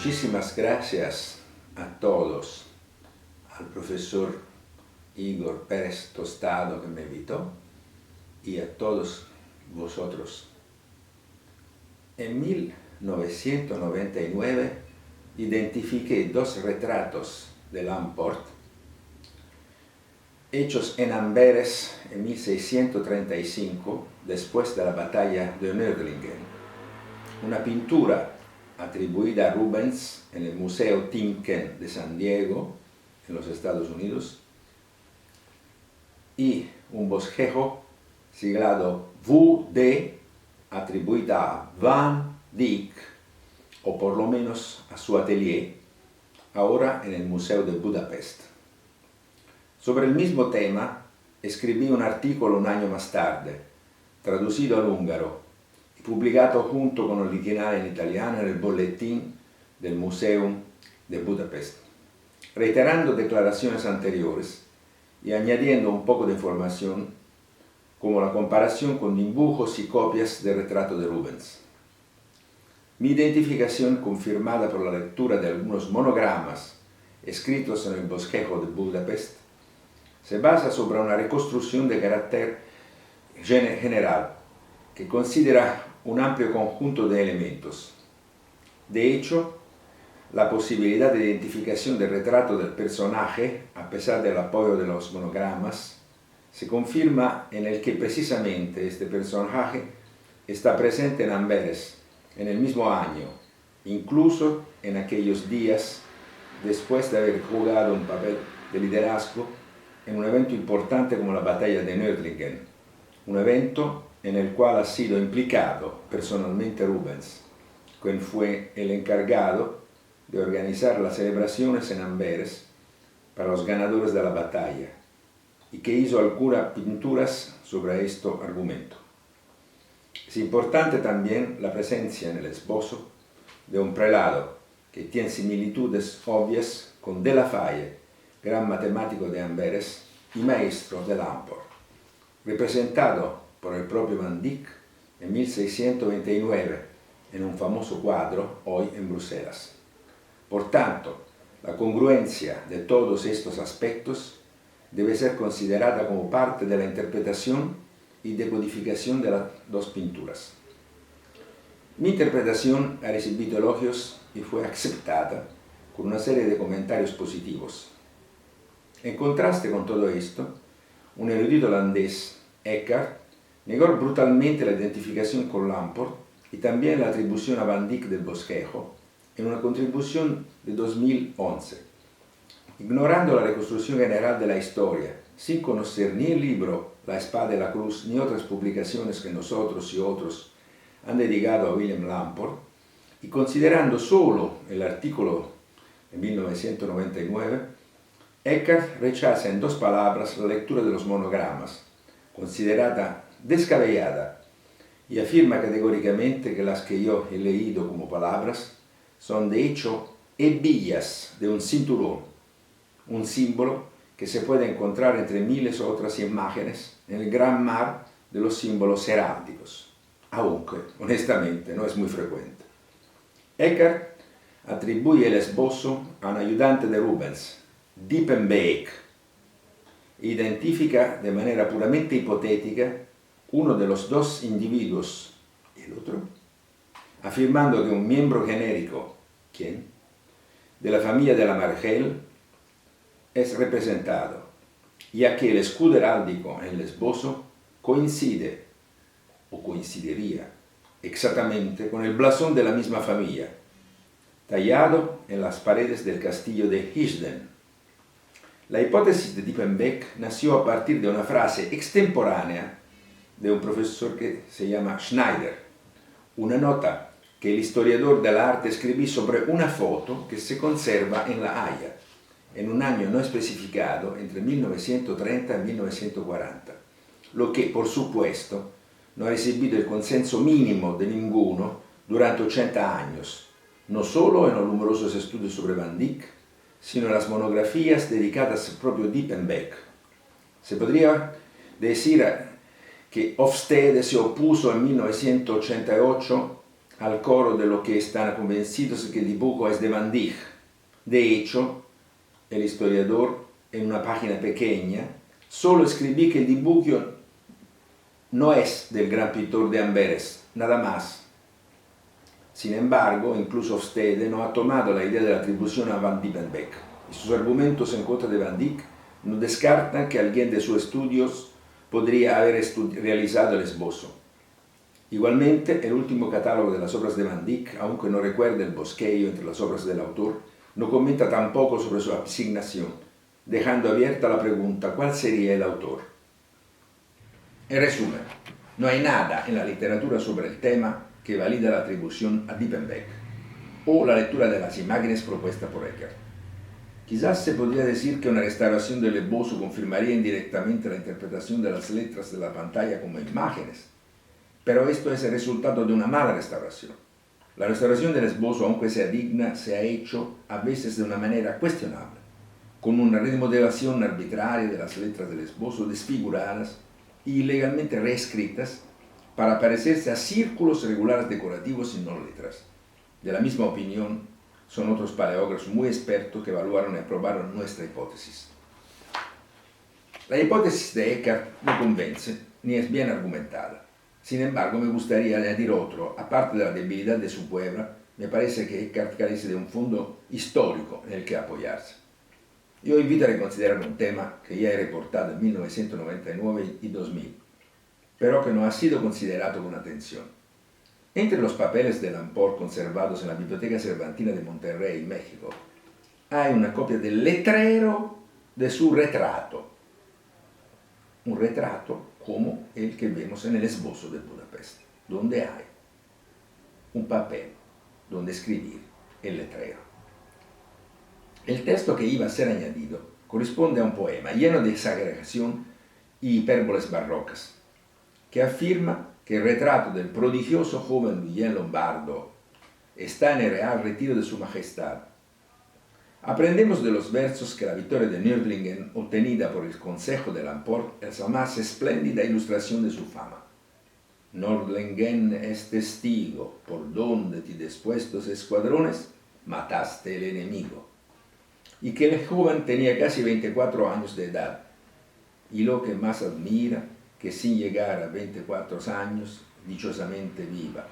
Muchísimas gracias a todos, al profesor Igor Pérez Tostado que me invitó y a todos vosotros. En 1999 identifiqué dos retratos de Lamport hechos en Amberes en 1635, después de la batalla de Nördlingen. Una pintura atribuida a Rubens en el Museo Timken de San Diego, en los Estados Unidos, y un bosquejo siglado VD, atribuida a Van Dyck, o por lo menos a su atelier, ahora en el Museo de Budapest. Sobre el mismo tema, escribí un artículo un año más tarde, traducido al húngaro, y publicado junto con el original en italiano en el Boletín del Museum de Budapest, reiterando declaraciones anteriores y añadiendo un poco de información, como la comparación con dibujos y copias de retrato de Rubens. Mi identificación, confirmada por la lectura de algunos monogramas escritos en el bosquejo de Budapest, se basa sobre una reconstrucción de carácter general que considera un amplio conjunto de elementos. De hecho, la posibilidad de identificación del retrato del personaje, a pesar del apoyo de los monogramas, se confirma en el que precisamente este personaje está presente en Amberes en el mismo año, incluso en aquellos días después de haber jugado un papel de liderazgo en un evento importante como la batalla de Nördlingen, un evento en el cual ha sido implicado personalmente Rubens, quien fue el encargado de organizar las celebraciones en Amberes para los ganadores de la batalla y que hizo algunas pinturas sobre este argumento. Es importante también la presencia en el esbozo de un prelado que tiene similitudes obvias con De La Faye, gran matemático de Amberes y maestro de Lamport, representado por el propio Van Dyck en 1629 en un famoso cuadro hoy en Bruselas. Por tanto, la congruencia de todos estos aspectos debe ser considerada como parte de la interpretación y decodificación de las dos pinturas. Mi interpretación ha recibido elogios y fue aceptada con una serie de comentarios positivos. En contraste con todo esto, un erudito holandés, Eckhart, negó brutalmente la identificación con Lamport y también la atribución a Van Dyck del bosquejo en una contribución de 2011, ignorando la reconstrucción general de la historia, sin conocer ni el libro La espada y la cruz ni otras publicaciones que nosotros y otros han dedicado a William Lamport, y considerando solo el artículo de 1999, Eckhart rechaza en dos palabras la lectura de los monogramas, considerada descabellada, y afirma categóricamente que las que yo he leído como palabras son de hecho hebillas de un cinturón, un símbolo que se puede encontrar entre miles de otras imágenes en el gran mar de los símbolos heráldicos, aunque honestamente no es muy frecuente. Eckhart atribuye el esbozo a un ayudante de Rubens, Diepenbeek, e identifica de manera puramente hipotética uno de los dos individuos y el otro, afirmando que un miembro genérico, ¿quién?, de la familia de la Margel es representado, ya que el escudo heráldico en el esbozo coincide, o coincidiría, exactamente con el blasón de la misma familia, tallado en las paredes del castillo de Hilden. La hipótesis de Diepenbeek nació a partir de una frase extemporánea de un profesor que se llama Schneider, una nota que el historiador del arte escribió sobre una foto que se conserva en La Haya, en un año no especificado entre 1930 y 1940, lo que, por supuesto, no ha recibido el consenso mínimo de ninguno durante 80 años, no solo en los numerosos estudios sobre Van Dyck, sino en las monografías dedicadas al propio Diepenbeek. Se podría decir que Hofstede se opuso en 1988 al coro de los que están convencidos que el dibujo es de Van Dyck. De hecho, el historiador, en una página pequeña, solo escribí que el dibujo no es del gran pintor de Amberes, nada más. Sin embargo, incluso usted no ha tomado la idea de la atribución a Van Diepenbeck, y sus argumentos en contra de Van Dyck no descartan que alguien de sus estudios podría haber realizado el esbozo. Igualmente, el último catálogo de las obras de Van Dyck, aunque no recuerde el bosquejo entre las obras del autor, no comenta tampoco sobre su asignación, dejando abierta la pregunta ¿cuál sería el autor? En resumen, no hay nada en la literatura sobre el tema que valida la atribución a Diepenbeck o la lectura de las imágenes propuestas por Eckert. Quizás se podría decir que una restauración del esbozo confirmaría indirectamente la interpretación de las letras de la pantalla como imágenes, pero esto es el resultado de una mala restauración. La restauración del esbozo, aunque sea digna, se ha hecho a veces de una manera cuestionable, con una remodelación arbitraria de las letras del esbozo desfiguradas y ilegalmente reescritas para parecerse a círculos regulares decorativos y no letras. De la misma opinión son otros paleógrafos muy expertos que evaluaron y aprobaron nuestra hipótesis. La hipótesis de Eckert no convence ni es bien argumentada. Sin embargo, me gustaría añadir otro. Aparte de la debilidad de su pueblo, me parece que Eckert carece de un fondo histórico en el que apoyarse. Yo invito a reconsiderar un tema que ya he reportado en 1999 y 2000, pero que no ha sido considerado con atención. Entre los papeles de Lamport conservados en la Biblioteca Cervantina de Monterrey, México, hay una copia del letrero de su retrato. Un retrato como el que vemos en el esbozo de Budapest, donde hay un papel donde escribir el letrero. El texto que iba a ser añadido corresponde a un poema lleno de exageración y hipérboles barrocas, que afirma que el retrato del prodigioso joven Guillén Lombardo está en el real retiro de su majestad. Aprendemos de los versos que la victoria de Nördlingen, obtenida por el consejo de Lamport, es la más espléndida ilustración de su fama. Nördlingen es testigo por donde ti dispuestos escuadrones mataste el enemigo. Y que el joven tenía casi 24 años de edad. Y lo que más admira, que sin llegar a 24 años, dichosamente viva.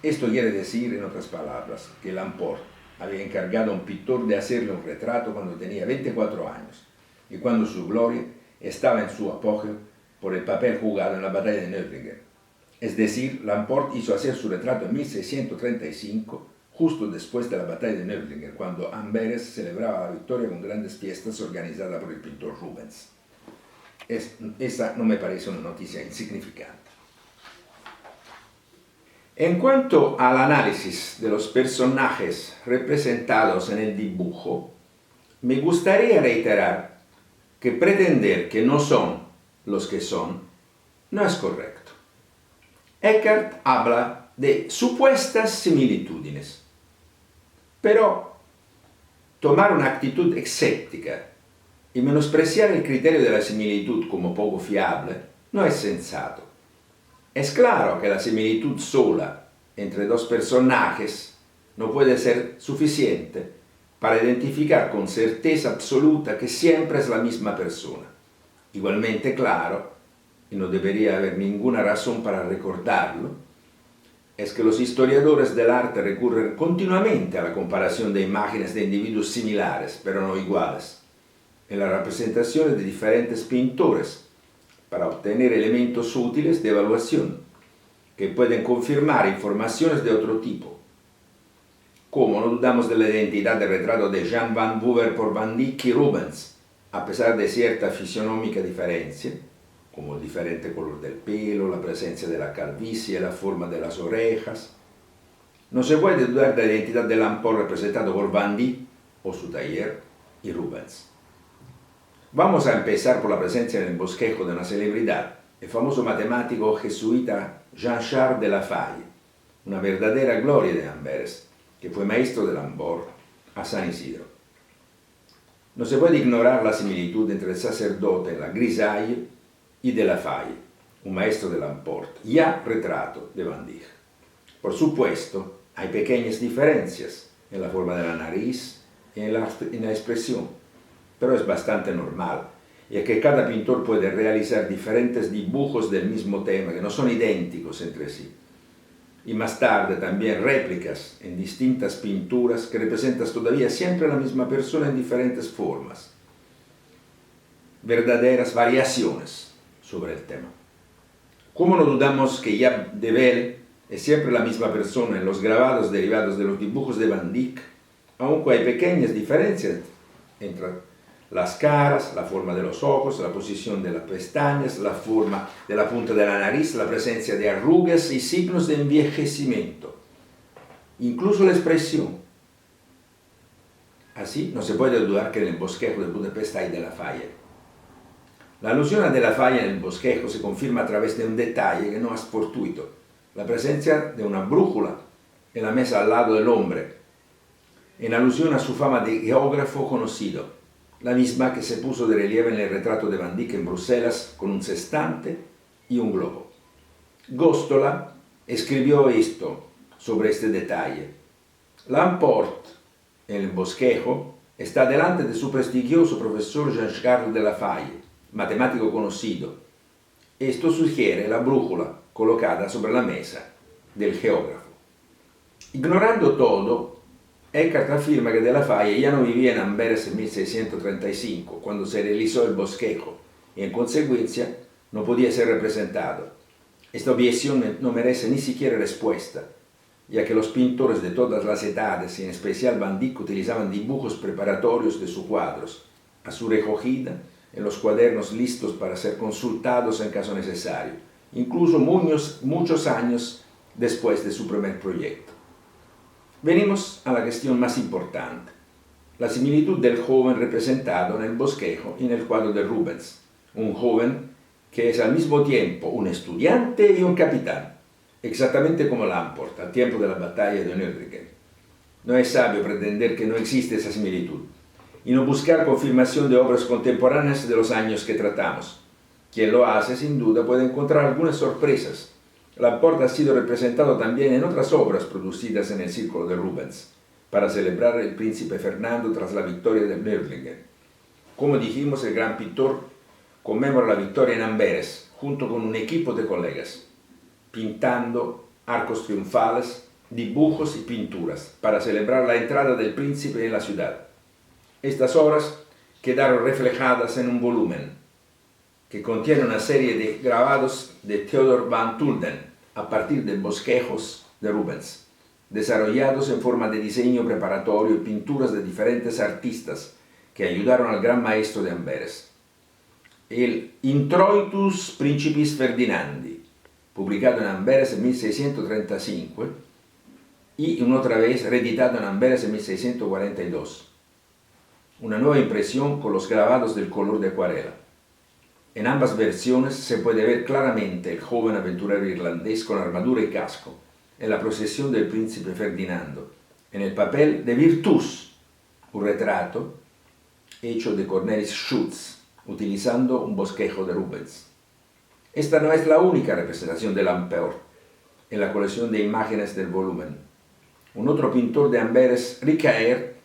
Esto quiere decir, en otras palabras, que Lamport había encargado a un pintor de hacerle un retrato cuando tenía 24 años y cuando su gloria estaba en su apogeo por el papel jugado en la batalla de Nördlingen. Es decir, Lamport hizo hacer su retrato en 1635, justo después de la batalla de Nördlingen, cuando Amberes celebraba la victoria con grandes fiestas organizadas por el pintor Rubens. Esa no me parece una noticia insignificante. En cuanto al análisis de los personajes representados en el dibujo, me gustaría reiterar que pretender que no son los que son no es correcto. Eckert habla de supuestas similitudes, pero tomar una actitud escéptica y menospreciar el criterio de la similitud como poco fiable no es sensato. Es claro que la similitud sola entre dos personajes no puede ser suficiente para identificar con certeza absoluta que siempre es la misma persona. Igualmente claro, y no debería haber ninguna razón para recordarlo, es que los historiadores del arte recurren continuamente a la comparación de imágenes de individuos similares, pero no iguales, en las representaciones de diferentes pintores, para obtener elementos útiles de evaluación que pueden confirmar informaciones de otro tipo. Como no dudamos de la identidad del retrato de Jan van Boever por Van Dyck y Rubens, a pesar de cierta fisionómica diferencia, como el diferente color del pelo, la presencia de la calvicie, la forma de las orejas, no se puede dudar de la identidad de Lamport representado por Van Dyck o su taller y Rubens. Vamos a empezar por la presencia en el bosquejo de una celebridad, el famoso matemático jesuita Jean-Charles de la Faye, una verdadera gloria de Amberes, que fue maestro de Lamport a San Isidro. No se puede ignorar la similitud entre el sacerdote, la grisaille, y de la Faye, un maestro de Lamport, ya retrato de Van Dyck. Por supuesto, hay pequeñas diferencias en la forma de la nariz y en la expresión, pero es bastante normal, ya que cada pintor puede realizar diferentes dibujos del mismo tema que no son idénticos entre sí. Y más tarde también réplicas en distintas pinturas que representan todavía siempre la misma persona en diferentes formas. Verdaderas variaciones sobre el tema. ¿Cómo no dudamos que Jaap de Velde es siempre la misma persona en los grabados derivados de los dibujos de Van Dyck, aunque hay pequeñas diferencias entre las caras, la forma de los ojos, la posición de las pestañas, la forma de la punta de la nariz, la presencia de arrugas y signos de envejecimiento, incluso la expresión. Así no se puede dudar que en el bosquejo de Budapest hay de la Falla. La alusión a de la Falla en el bosquejo se confirma a través de un detalle que no es fortuito, la presencia de una brújula en la mesa al lado del hombre, en alusión a su fama de geógrafo conocido, la misma que se puso de relieve en el retrato de Van Dyck en Bruselas con un sextante y un globo. Góstola escribió esto sobre este detalle. L'Emporte, en el bosquejo, está delante de su prestigioso profesor Jean-Charles de la Falla, matemático conocido. Esto sugiere la brújula colocada sobre la mesa del geógrafo. Ignorando todo, Eckhart afirma que de la Falla ya no vivía en Amberes en 1635, cuando se realizó el bosquejo, y en consecuencia no podía ser representado. Esta objeción no merece ni siquiera respuesta, ya que los pintores de todas las edades, y en especial Van Dyck, utilizaban dibujos preparatorios de sus cuadros, a su recogida en los cuadernos listos para ser consultados en caso necesario, incluso muchos años después de su primer proyecto. Venimos a la cuestión más importante, la similitud del joven representado en el bosquejo y en el cuadro de Rubens, un joven que es al mismo tiempo un estudiante y un capitán, exactamente como L'Emporte al tiempo de la batalla de Nürburgring. No es sabio pretender que no existe esa similitud y no buscar confirmación de obras contemporáneas de los años que tratamos. Quien lo hace, sin duda, puede encontrar algunas sorpresas. L'Emporte ha sido representado también en otras obras producidas en el círculo de Rubens, para celebrar el príncipe Fernando tras la victoria de Nürburgring. Como dijimos, el gran pintor conmemora la victoria en Amberes, junto con un equipo de colegas, pintando arcos triunfales, dibujos y pinturas, para celebrar la entrada del príncipe en la ciudad. Estas obras quedaron reflejadas en un volumen que contiene una serie de grabados de Theodor van Tulden a partir de bosquejos de Rubens, desarrollados en forma de diseño preparatorio y pinturas de diferentes artistas que ayudaron al gran maestro de Amberes. El Introitus Principis Ferdinandi, publicado en Amberes en 1635 y una otra vez reeditado en Amberes en 1642. Una nueva impresión con los grabados del color de acuarela. En ambas versiones se puede ver claramente el joven aventurero irlandés con armadura y casco, en la procesión del príncipe Ferdinando, en el papel de Virtus, un retrato hecho de Cornelis Schütz, utilizando un bosquejo de Rubens. Esta no es la única representación de L'Emporte en la colección de imágenes del volumen. Un otro pintor de Amberes, Ricaert,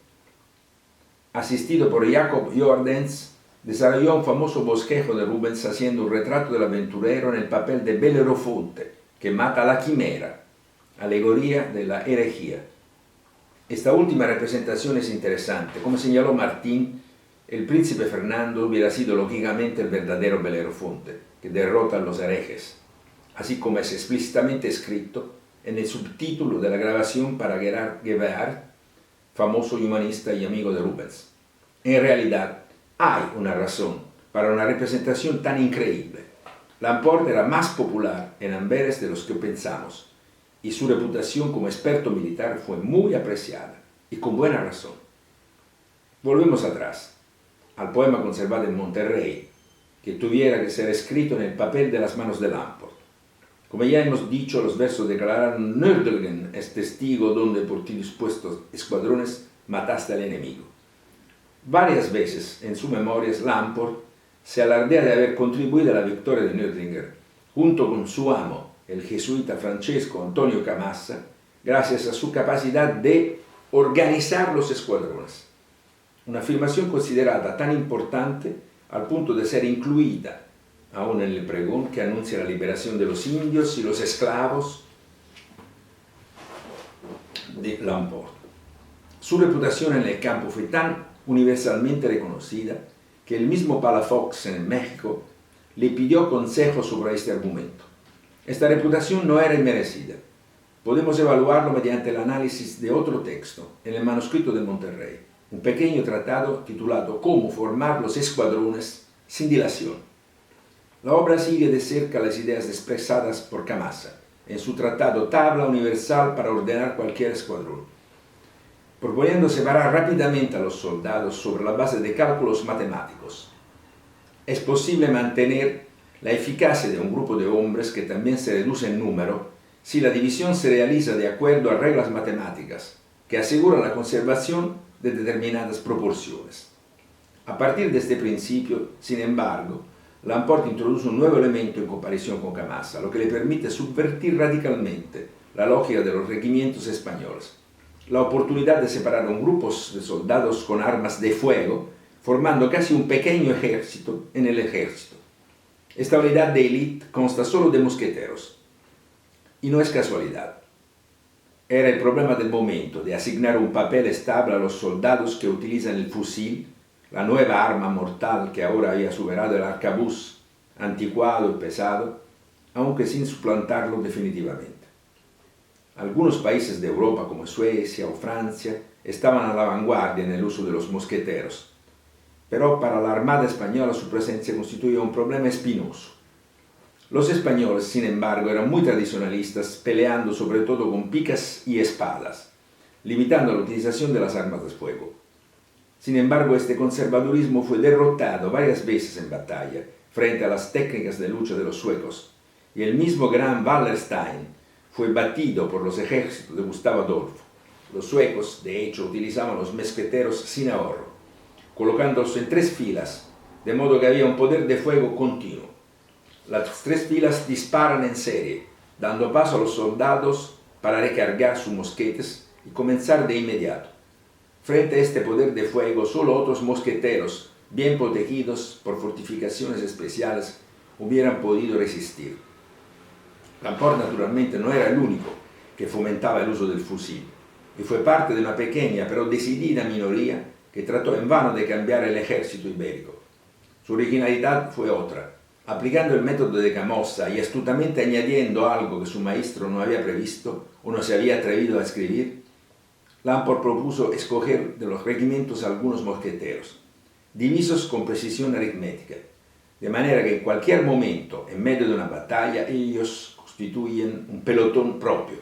asistido por Jacob Jordaens, desarrolló un famoso bosquejo de Rubens haciendo un retrato del aventurero en el papel de Belerofonte, que mata a la quimera, alegoría de la herejía. Esta última representación es interesante. Como señaló Martín, el príncipe Fernando hubiera sido lógicamente el verdadero Belerofonte, que derrota a los herejes, así como es explícitamente escrito en el subtítulo de la grabación para Gerard Gebhard, famoso humanista y amigo de Rubens. En realidad, hay una razón para una representación tan increíble. L'Emporte era más popular en Amberes de los que pensamos, y su reputación como experto militar fue muy apreciada, y con buena razón. Volvemos atrás, al poema conservado en Monterrey, que tuviera que ser escrito en el papel de las manos de L'Emporte. Como ya hemos dicho, los versos declararon: Nürburgring es testigo donde por ti dispuestos escuadrones mataste al enemigo. Varias veces en su memoria L'Emporte se alardea de haber contribuido a la victoria de Nürburgring, junto con su amo, el jesuita Francesco Antonio Camassa, gracias a su capacidad de organizar los escuadrones. Una afirmación considerada tan importante al punto de ser incluida aún en el pregón que anuncia la liberación de los indios y los esclavos de Lamport. Su reputación en el campo fue tan universalmente reconocida que el mismo Palafox en México le pidió consejo sobre este argumento. Esta reputación no era inmerecida. Podemos evaluarlo mediante el análisis de otro texto, en el manuscrito de Monterrey, un pequeño tratado titulado Cómo formar los escuadrones sin dilación. La obra sigue de cerca las ideas expresadas por Camassa en su tratado Tabla Universal para ordenar cualquier escuadrón, proponiendo separar rápidamente a los soldados sobre la base de cálculos matemáticos. Es posible mantener la eficacia de un grupo de hombres que también se reduce en número si la división se realiza de acuerdo a reglas matemáticas que aseguran la conservación de determinadas proporciones. A partir de este principio, sin embargo, Lamport introduce un nuevo elemento en comparación con Camassa, lo que le permite subvertir radicalmente la lógica de los regimientos españoles. La oportunidad de separar un grupo de soldados con armas de fuego, formando casi un pequeño ejército en el ejército. Esta unidad de élite consta solo de mosqueteros. Y no es casualidad. Era el problema del momento de asignar un papel estable a los soldados que utilizan el fusil, la nueva arma mortal que ahora había superado el arcabuz, anticuado y pesado, aunque sin suplantarlo definitivamente. Algunos países de Europa como Suecia o Francia estaban a la vanguardia en el uso de los mosqueteros, pero para la Armada española su presencia constituía un problema espinoso. Los españoles, sin embargo, eran muy tradicionalistas, peleando sobre todo con picas y espadas, limitando la utilización de las armas de fuego. Sin embargo, este conservadurismo fue derrotado varias veces en batalla frente a las técnicas de lucha de los suecos, y el mismo gran Wallenstein fue batido por los ejércitos de Gustavo Adolfo. Los suecos, de hecho, utilizaban los mosqueteros sin ahorro, colocándolos en 3 filas, de modo que había un poder de fuego continuo. Las 3 filas disparan en serie, dando paso a los soldados para recargar sus mosquetes y comenzar de inmediato. Frente a este poder de fuego, solo otros mosqueteros, bien protegidos por fortificaciones especiales, hubieran podido resistir. Lamport, naturalmente, no era el único que fomentaba el uso del fusil, y fue parte de una pequeña pero decidida minoría que trató en vano de cambiar el ejército ibérico. Su originalidad fue otra. Aplicando el método de Camassa y astutamente añadiendo algo que su maestro no había previsto o no se había atrevido a escribir, Lamport propuso escoger de los regimientos algunos mosqueteros, divisos con precisión aritmética, de manera que en cualquier momento, en medio de una batalla, ellos constituyen un pelotón propio,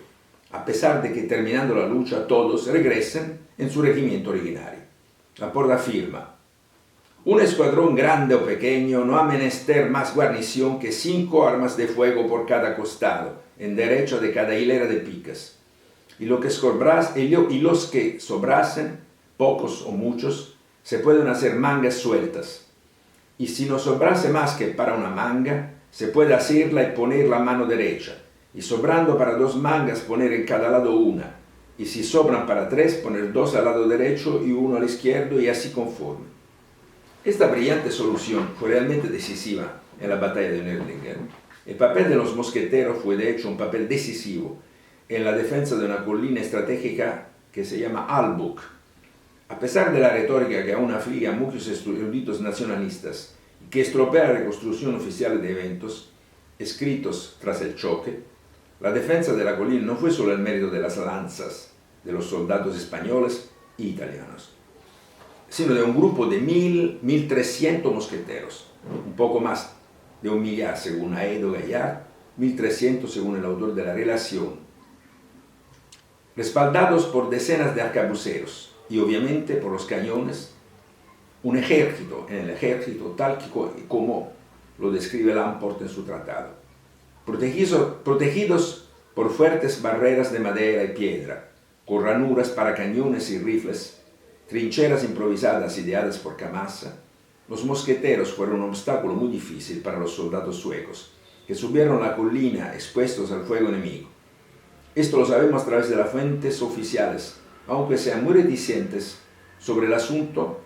a pesar de que terminando la lucha todos regresen en su regimiento originario. Lamport afirma: un escuadrón grande o pequeño no ha menester más guarnición que 5 armas de fuego por cada costado, en derecho de cada hilera de picas. Y los que sobrasen, pocos o muchos, se pueden hacer mangas sueltas. Y si no sobrase más que para una manga, se puede asirla y poner la mano derecha, y sobrando para 2 mangas poner en cada lado una, y si sobran para 3, poner 2 al lado derecho y 1 al izquierdo, y así conforme. Esta brillante solución fue realmente decisiva en la batalla de Nördlingen. El papel de los mosqueteros fue de hecho un papel decisivo en la defensa de una colina estratégica que se llama Albuc. A pesar de la retórica que aún aflige a muchos eruditos nacionalistas y que estropea la reconstrucción oficial de eventos escritos tras el choque, la defensa de la colina no fue solo el mérito de las lanzas de los soldados españoles e italianos, sino de un grupo de 1.300 mosqueteros, un poco más de un millar según Aedo Gallard, 1.300 según el autor de la relación, respaldados por decenas de arcabuceros y obviamente por los cañones, un ejército en el ejército tal como lo describe Lamport en su tratado, protegidos por fuertes barreras de madera y piedra, con ranuras para cañones y rifles, trincheras improvisadas ideadas por Camassa. Los mosqueteros fueron un obstáculo muy difícil para los soldados suecos, que subieron la colina expuestos al fuego enemigo. Esto lo sabemos a través de las fuentes oficiales, aunque sean muy reticentes sobre el asunto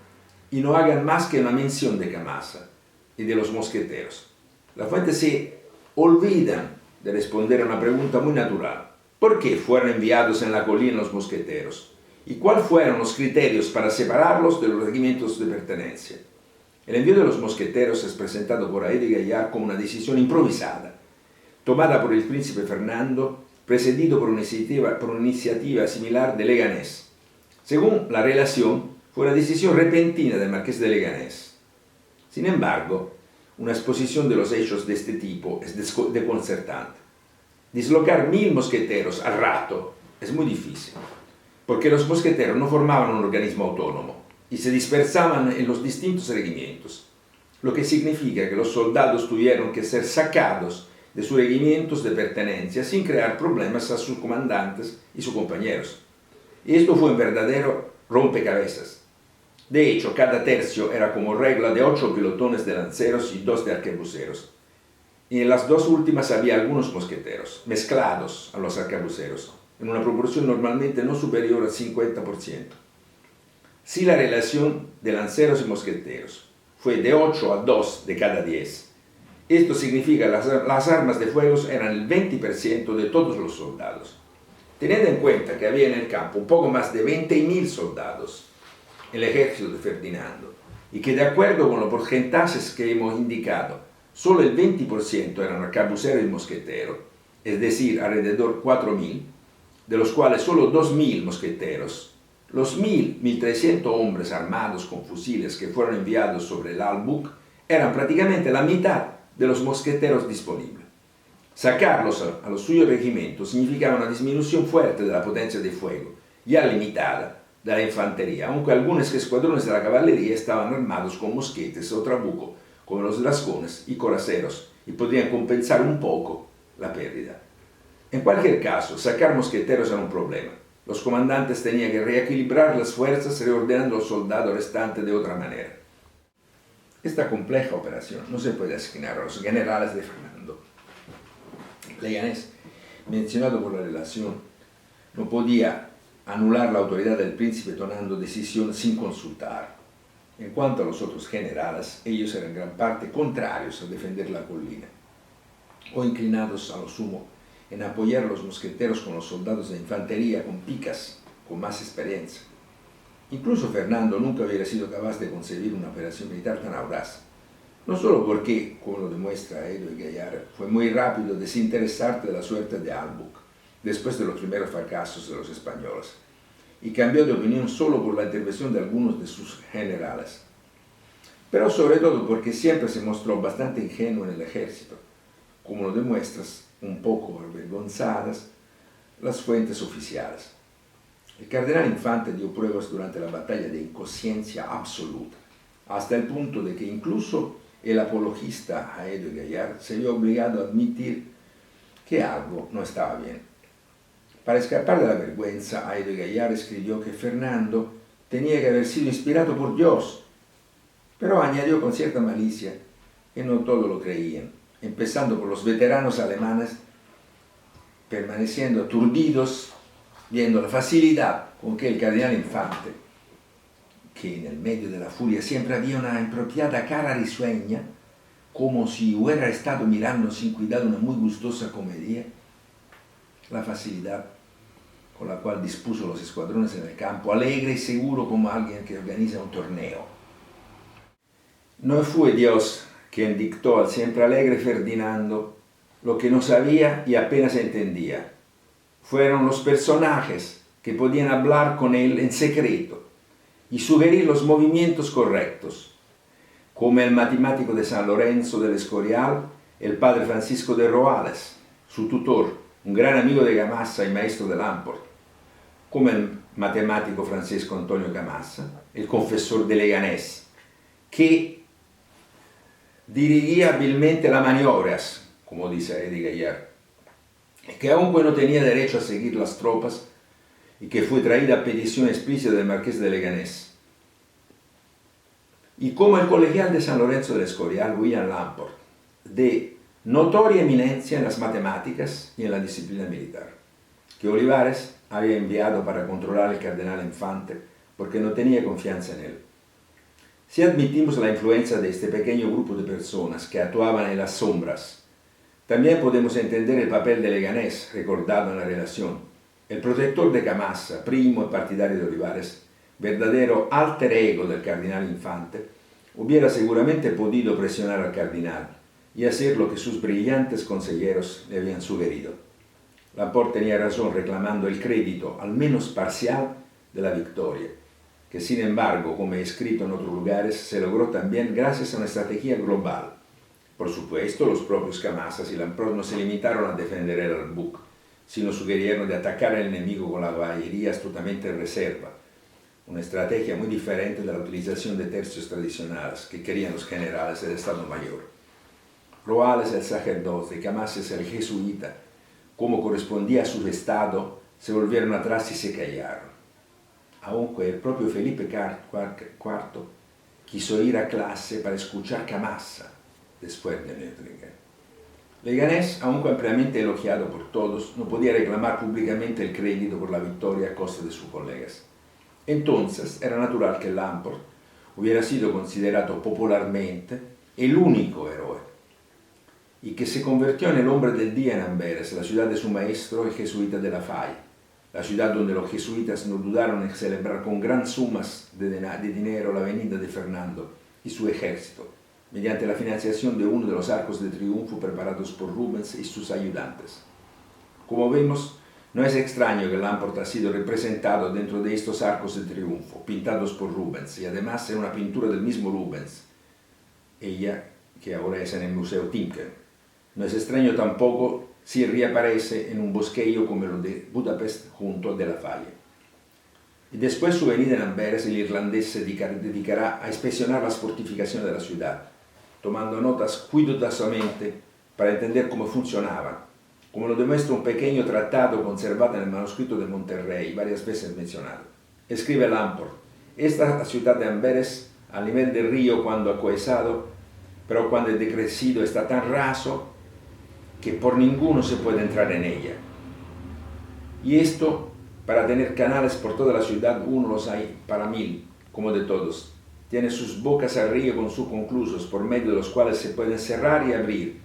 y no hagan más que una mención de Camaza y de los mosqueteros. Las fuentes se olvidan de responder a una pregunta muy natural. ¿Por qué fueron enviados en la colina los mosqueteros? ¿Y cuáles fueron los criterios para separarlos de los regimientos de pertenencia? El envío de los mosqueteros es presentado por Aedo y Gaillard como una decisión improvisada, tomada por el príncipe Fernando, precedido por una iniciativa similar de Leganés. Según la relación, fue una decisión repentina del marqués de Leganés. Sin embargo, una exposición de los hechos de este tipo es desconcertante. Dislocar 1000 mosqueteros al rato es muy difícil, porque los mosqueteros no formaban un organismo autónomo y se dispersaban en los distintos regimientos, lo que significa que los soldados tuvieron que ser sacados de sus regimientos de pertenencia sin crear problemas a sus comandantes y sus compañeros. Y esto fue un verdadero rompecabezas. De hecho, cada tercio era como regla de 8 pelotones de lanceros y 2 de arquebuceros. Y en las dos últimas había algunos mosqueteros, mezclados a los arcabuceros, en una proporción normalmente no superior al 50%. Si la relación de lanceros y mosqueteros fue de 8 a 2 de cada 10, esto significa que las armas de fuego eran el 20% de todos los soldados. Teniendo en cuenta que había en el campo un poco más de 20.000 soldados, el ejército de Ferdinando, y que de acuerdo con los porcentajes que hemos indicado, solo el 20% eran arcabuceros y mosqueteros, es decir, alrededor 4.000, de los cuales solo 2.000 mosqueteros, los 1.300 hombres armados con fusiles que fueron enviados sobre el Albuc eran prácticamente la mitad de los mosqueteros disponibles. Sacarlos a los suyos regimientos significaba una disminución fuerte de la potencia de fuego, ya limitada, de la infantería, aunque algunos escuadrones de la caballería estaban armados con mosquetes o trabuco, como los lascones y coraceros, y podrían compensar un poco la pérdida. En cualquier caso, sacar mosqueteros era un problema. Los comandantes tenían que reequilibrar las fuerzas reordenando a los soldados restantes de otra manera. Esta compleja operación no se puede asignar a los generales de Fernando. Leganés, mencionado por la relación, no podía anular la autoridad del príncipe tomando decisiones sin consultar. En cuanto a los otros generales, ellos eran en gran parte contrarios a defender la colina, o inclinados a lo sumo en apoyar a los mosqueteros con los soldados de infantería con picas, con más experiencia. Incluso Fernando nunca hubiera sido capaz de concebir una operación militar tan audaz, no solo porque, como lo demuestra Aedo y Gaillard, fue muy rápido desinteresarse de la suerte de Albuc, después de los primeros fracasos de los españoles, y cambió de opinión solo por la intervención de algunos de sus generales, pero sobre todo porque siempre se mostró bastante ingenuo en el ejército, como lo demuestran un poco avergonzadas las fuentes oficiales. El cardenal Infante dio pruebas durante la batalla de inconsciencia absoluta, hasta el punto de que incluso el apologista Aedo y Gaillard se vio obligado a admitir que algo no estaba bien. Para escapar de la vergüenza, Aedo y Gaillard escribió que Fernando tenía que haber sido inspirado por Dios, pero añadió con cierta malicia que no todos lo creían, empezando por los veteranos alemanes, permaneciendo aturdidos, viendo la facilidad con que el cardenal Infante, que en el medio de la furia siempre había una impropiada cara risueña, como si hubiera estado mirando sin cuidado una muy gustosa comedia, la facilidad con la cual dispuso los escuadrones en el campo, alegre y seguro como alguien que organiza un torneo. No fue Dios quien dictó al siempre alegre Ferdinando lo que no sabía y apenas entendía. Fueron los personajes que podían hablar con él en secreto y sugerir los movimientos correctos, como el matemático de San Lorenzo del Escorial, el padre Francisco de Roales, su tutor, un gran amigo de Gamassa y maestro de Lamport, como el matemático Francesco Antonio Gamassa, el confesor de Leganés, que dirigía hábilmente las maniobras, como dice Aedo y Gaillard, que aunque no tenía derecho a seguir las tropas y que fue traída a petición explícita del marqués de Leganés, y como el colegial de San Lorenzo del Escorial, William Lamport, de notoria eminencia en las matemáticas y en la disciplina militar, que Olivares había enviado para controlar al cardenal Infante porque no tenía confianza en él. Si admitimos la influencia de este pequeño grupo de personas que actuaban en las sombras, también podemos entender el papel de Leganés recordado en la relación. El protector de Camassa, primo y partidario de Olivares, verdadero alter ego del cardenal Infante, hubiera seguramente podido presionar al cardenal y hacer lo que sus brillantes consejeros le habían sugerido. Laporte tenía razón reclamando el crédito, al menos parcial, de la victoria, que sin embargo, como he escrito en otros lugares, se logró también gracias a una estrategia global. Por supuesto, los propios Camassas y Lamport no se limitaron a defender el Albuc, sino sugirieron de atacar al enemigo con la caballería astutamente en reserva, una estrategia muy diferente de la utilización de tercios tradicionales que querían los generales del Estado Mayor. Roales el sacerdote, Camassas el jesuita, como correspondía a su estado, se volvieron atrás y se callaron. Aunque el propio Felipe IV quiso ir a clase para escuchar Camassa después de Nördlingen. Leganés, aunque ampliamente elogiado por todos, no podía reclamar públicamente el crédito por la victoria a costa de sus colegas. Entonces era natural que Lamport hubiera sido considerado popularmente el único héroe y que se convirtió en el hombre del día en Amberes, la ciudad de su maestro, el jesuita de La Faye, la ciudad donde los jesuitas no dudaron en celebrar con gran sumas de dinero la venida de Fernando y su ejército, mediante la financiación de uno de los arcos de triunfo preparados por Rubens y sus ayudantes. Como vemos, no es extraño que Lamport ha sido representado dentro de estos arcos de triunfo, pintados por Rubens, y además en una pintura del mismo Rubens, ella que ahora es en el Museo Timken. No es extraño tampoco si reaparece en un bosquejo como el de Budapest junto a De La Faye. Y después su venida en Amberes, el irlandés se dedicará a inspeccionar las fortificaciones de la ciudad, tomando notas cuidadosamente para entender cómo funcionaban, como lo demuestra un pequeño tratado conservado en el manuscrito de Monterrey, varias veces mencionado. Escribe Lamport: esta ciudad de Amberes, al nivel del río cuando acoesado, pero cuando el decrecido está tan raso que por ninguno se puede entrar en ella. Y esto, para tener canales por toda la ciudad, uno los hay para 1000, como de todos. Tiene sus bocas al río con sus conclusos, por medio de los cuales se pueden cerrar y abrir,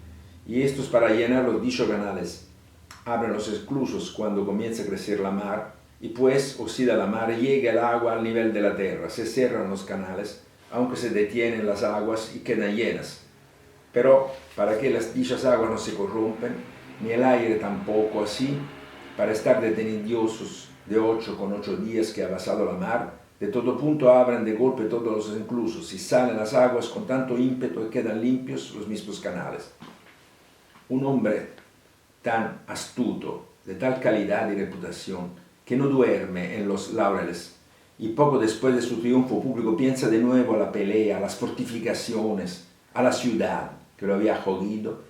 y estos para llenar los dichos canales. Abren los esclusos cuando comienza a crecer la mar, y pues, oxida la mar, llega el agua al nivel de la tierra, se cierran los canales, aunque se detienen las aguas y quedan llenas. Pero para que las dichas aguas no se corrompen, ni el aire tampoco así, para estar detenidos de 8 con 8 días que ha pasado la mar, de todo punto abren de golpe todos los enclusos y salen las aguas con tanto ímpetu que quedan limpios los mismos canales. Un hombre tan astuto, de tal calidad y reputación, que no duerme en los laureles, y poco después de su triunfo público piensa de nuevo a la pelea, a las fortificaciones, a la ciudad que lo había jodido,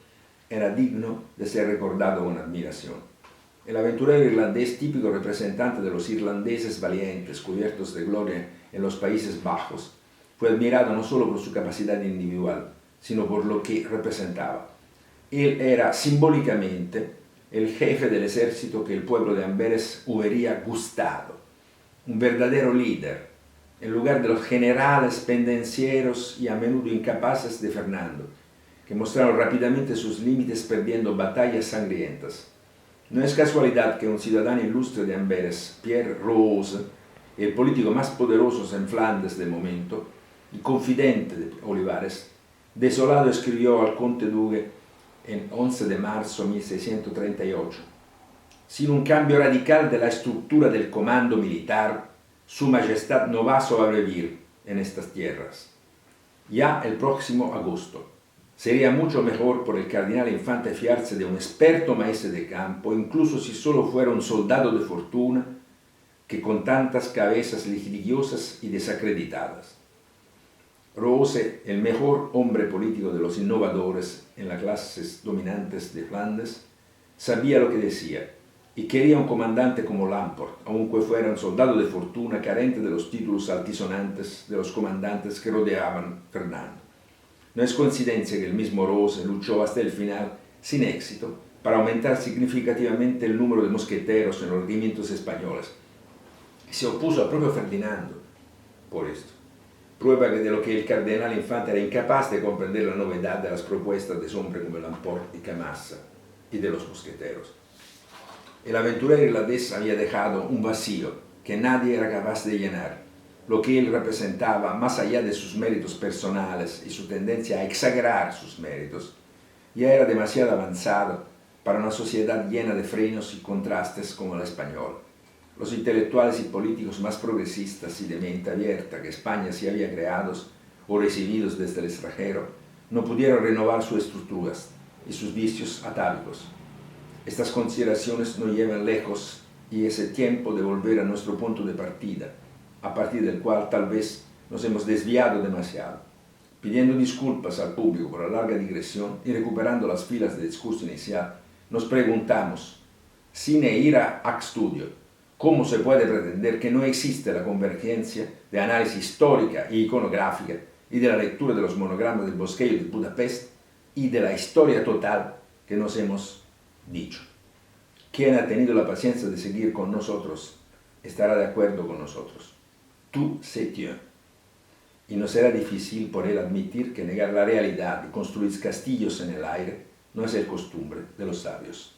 era digno de ser recordado con admiración. El aventurero irlandés, típico representante de los irlandeses valientes, cubiertos de gloria en los Países Bajos, fue admirado no solo por su capacidad individual, sino por lo que representaba. Él era simbólicamente el jefe del ejército que el pueblo de Amberes hubiera gustado, un verdadero líder, en lugar de los generales pendencieros y a menudo incapaces de Fernando, que mostraron rápidamente sus límites perdiendo batallas sangrientas. No es casualidad que un ciudadano ilustre de Amberes, Pierre Rose, el político más poderoso en Flandes del momento, y confidente de Olivares, desolado escribió al conde Duque en 11 de marzo de 1638: sin un cambio radical de la estructura del comando militar, su majestad no va a sobrevivir en estas tierras. Ya el próximo agosto. Sería mucho mejor por el cardenal Infante fiarse de un experto maestre de campo, incluso si solo fuera un soldado de fortuna, que con tantas cabezas litigiosas y desacreditadas. Rose, el mejor hombre político de los innovadores en las clases dominantes de Flandes, sabía lo que decía y quería un comandante como Lamport, aunque fuera un soldado de fortuna carente de los títulos altisonantes de los comandantes que rodeaban Fernando. No es coincidencia que el mismo Rose luchó hasta el final, sin éxito, para aumentar significativamente el número de mosqueteros en los regimientos españoles. Y se opuso al propio Ferdinando por esto. Prueba de lo que el cardenal Infante era incapaz de comprender la novedad de las propuestas de hombres como Lamport y Camassa y de los mosqueteros. El aventurero irlandés había dejado un vacío que nadie era capaz de llenar. Lo que él representaba, más allá de sus méritos personales y su tendencia a exagerar sus méritos, ya era demasiado avanzado para una sociedad llena de frenos y contrastes como la española. Los intelectuales y políticos más progresistas y de mente abierta que España se había creado o recibidos desde el extranjero no pudieron renovar sus estructuras y sus vicios atávicos. Estas consideraciones nos llevan lejos y es el tiempo de volver a nuestro punto de partida, a partir del cual tal vez nos hemos desviado demasiado. Pidiendo disculpas al público por la larga digresión y recuperando las filas del discurso inicial, nos preguntamos, sine ira ac studio, ¿cómo se puede pretender que no existe la convergencia de análisis histórica y iconográfica y de la lectura de los monogramas del Bosquello de Budapest y de la historia total que nos hemos dicho? Quien ha tenido la paciencia de seguir con nosotros estará de acuerdo con nosotros. Tout se tient. Y no será difícil por él admitir que negar la realidad y construir castillos en el aire no es el costumbre de los sabios.